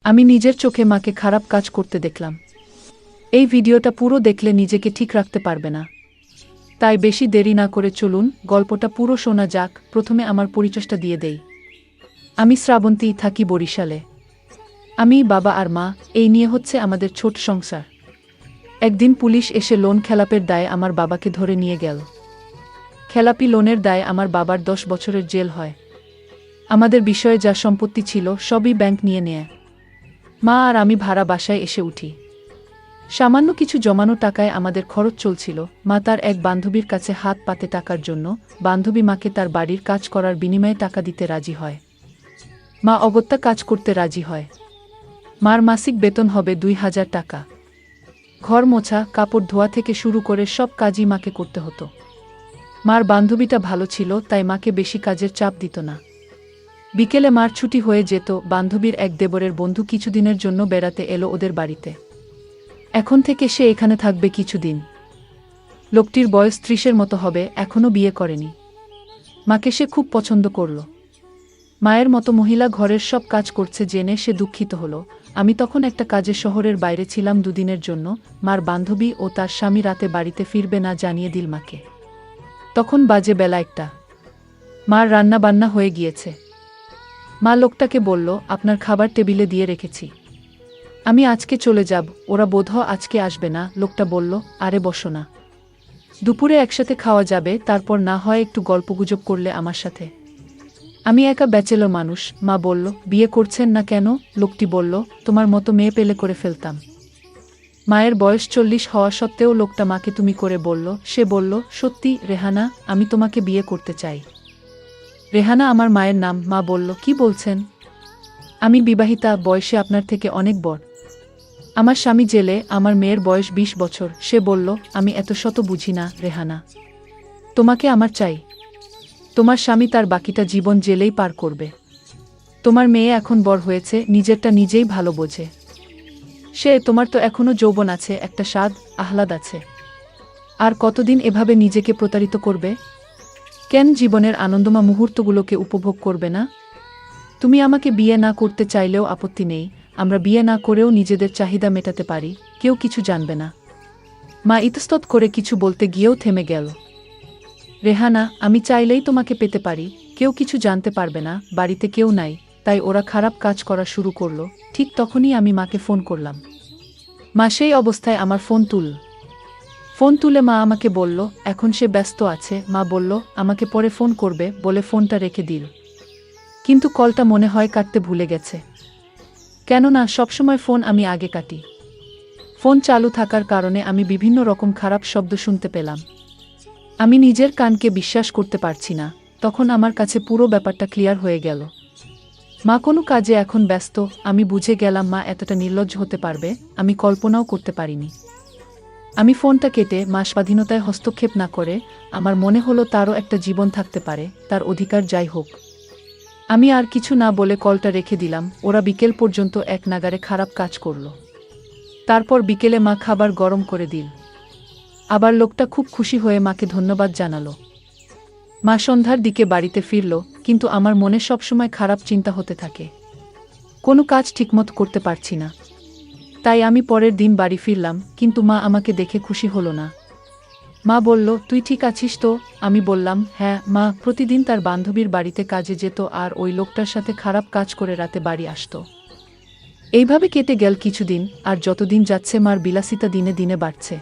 আমি নিজের চোখে মাকে খারাপ কাজ করতে দেখলাম। এই ভিডিওটা পুরো দেখলে নিজেকে ঠিক রাখতে পারবে না। তাই বেশি দেরি না করে চলুন গল্পটা পুরো শোনা যাক। প্রথমে আমার পরিচয়টা দিয়ে দেই। আমি শ্রাবন্তী, থাকি বরিশালে। আমি, বাবা আর মা, এই নিয়ে হচ্ছে আমাদের ছোট সংসার। একদিন পুলিশ এসে লোন খেলাপের দায়ে আমার বাবাকে ধরে নিয়ে গেল। খেলাপি লোনের দায়ে আমার বাবার 10 বছরের জেল হয়। আমাদের বিষয়ে যা সম্পত্তি ছিল সবই ব্যাংক নিয়ে নেয়। মা আর আমি ভাড়া বাসায় এসে উঠি। সামান্য কিছু জমানো টাকায় আমাদের খরচ চলছিল। মা তার এক বান্ধবীর কাছে হাত পাতে টাকার জন্য বান্ধবী মাকে তার বাড়ির কাজ করার বিনিময়ে টাকা দিতে রাজি হয়। মা অগত্যা কাজ করতে রাজি হয়। মার মাসিক বেতন হবে 2000 টাকা। ঘর মোছা, কাপড় ধোয়া থেকে শুরু করে সব কাজই মাকে করতে হতো। মার বান্ধবীটা ভালো ছিল, তাই মাকে বেশি কাজের চাপ দিত না। বিকেলে মার ছুটি হয়ে যেত। বান্ধবীর এক দেবরের বন্ধু কিছুদিনের জন্য বেড়াতে এলো ওদের বাড়িতে। এখন থেকে সে এখানে থাকবে কিছুদিন। লোকটির বয়স 30-এর মতো হবে, এখনও বিয়ে করেনি। মাকে সে খুব পছন্দ করল। মায়ের মতো মহিলা ঘরের সব কাজ করছে জেনে সে দুঃখিত হলো। আমি তখন একটা কাজে শহরের বাইরে ছিলাম 2 দিনের জন্য। মার বান্ধবী ও তার স্বামী রাতে বাড়িতে ফিরবে না জানিয়ে দিল মাকে। তখন বাজে বেলা 1টা। মার রান্না বান্না হয়ে গিয়েছে। মা লোকটাকে বলল, আপনার খাবার টেবিলে দিয়ে রেখেছি, আমি আজকে চলে যাব, ওরা বোধহয় আজকে আসবে না। লোকটা বলল, আরে বসো না, দুপুরে একসাথে খাওয়া যাবে, তারপর না হয় একটু গল্পগুজব করলে আমার সাথে। আমি একা ব্যাচেলর মানুষ। মা বলল, বিয়ে করছেন না কেন? লোকটি বলল, তোমার মতো মেয়ে পেলে করে ফেলতাম। মায়ের বয়স 40 হওয়া সত্ত্বেও লোকটা মাকে তুমি করে বলল। সে বলল, সত্যি রেহানা, আমি তোমাকে বিয়ে করতে চাই। রেহানা আমার মায়ের নাম। মা বলল, কি বলছেন? আমি বিবাহিতা, বয়সে আপনার থেকে অনেক বড়। আমার স্বামী জেলে, আমার মেয়ের বয়স 20 বছর। সে বলল, আমি এত শত বুঝি না রেহানা, তোমাকে আমার চাই। তোমার স্বামী তার বাকিটা জীবন জেলেই পার করবে। তোমার মেয়ে এখন বড় হয়েছে, নিজেরটা নিজেই ভালো বোঝে। তোমার তো এখনো যৌবন আছে, একটা স্বাদ আহ্লাদ আছে। আর কতদিন এভাবে নিজেকে প্রতারিত করবে? কেন জীবনের আনন্দময় মুহূর্তগুলোকে উপভোগ করবে না? তুমি আমাকে বিয়ে না করতে চাইলেও আপত্তি নেই, আমরা বিয়ে না করেও নিজেদের চাহিদা মেটাতে পারি, কেউ কিছু জানবে না। মা ইতস্তত করে কিছু বলতে গিয়েও থেমে গেল। রেহানা, আমি চাইলেই তোমাকে পেতে পারি, কেউ কিছু জানতে পারবে না, বাড়িতে কেউ নাই, তাই ওরা খারাপ কাজ করা শুরু করলো। ঠিক তখনই আমি মাকে ফোন করলাম। মা সেই অবস্থায় আমার ফোন তুলে মা আমাকে বলল, এখন সে ব্যস্ত আছে। মা বলল, আমাকে পরে ফোন করবে বলে ফোনটা রেখে দিল। কিন্তু কলটা মনে হয় কাটতে ভুলে গেছে। কেননা সবসময় ফোন আমি আগে কাটি। ফোন চালু থাকার কারণে আমি বিভিন্ন রকম খারাপ শব্দ শুনতে পেলাম। আমি নিজের কানকে বিশ্বাস করতে পারছি না। তখন আমার কাছে পুরো ব্যাপারটা ক্লিয়ার হয়ে গেল। মা কোনো কাজে এখন ব্যস্ত। আমি বুঝে গেলাম মা এতটা নির্লজ্জ হতে পারবে, আমি কল্পনাও করতে পারিনি। আমি ফোনটা কেটে মা স্বাধীনতায় হস্তক্ষেপ না করে, আমার মনে হলো তারও একটা জীবন থাকতে পারে, তার অধিকার যাই হোক। আমি আর কিছু না বলে কলটা রেখে দিলাম। ওরা বিকেল পর্যন্ত এক নাগারে খারাপ কাজ করল। তারপর বিকেলে মা খাবার গরম করে দিল। আবার লোকটা খুব খুশি হয়ে মাকে ধন্যবাদ জানালো। মা সন্ধ্যার দিকে বাড়িতে ফিরল, কিন্তু আমার মনে সবসময় খারাপ চিন্তা হতে থাকে। কোনো কাজ ঠিকমতো করতে পারছি না। তাই আমি পরের দিন বাড়ি ফিরলাম, কিন্তু মা আমাকে দেখে খুশি হলো না। মা বলল, তুই ঠিক আছিস তো? আমি বললাম, হ্যাঁ মা। প্রতিদিন তার বান্ধবীর বাড়িতে কাজে যেত আর ওই লোকটার সাথে খারাপ কাজ করে রাতে বাড়ি আসতো। এইভাবে কেটে গেল কিছুদিন, আর যতদিন যাচ্ছে মার বিলাসিতা দিনে দিনে বাড়ছে।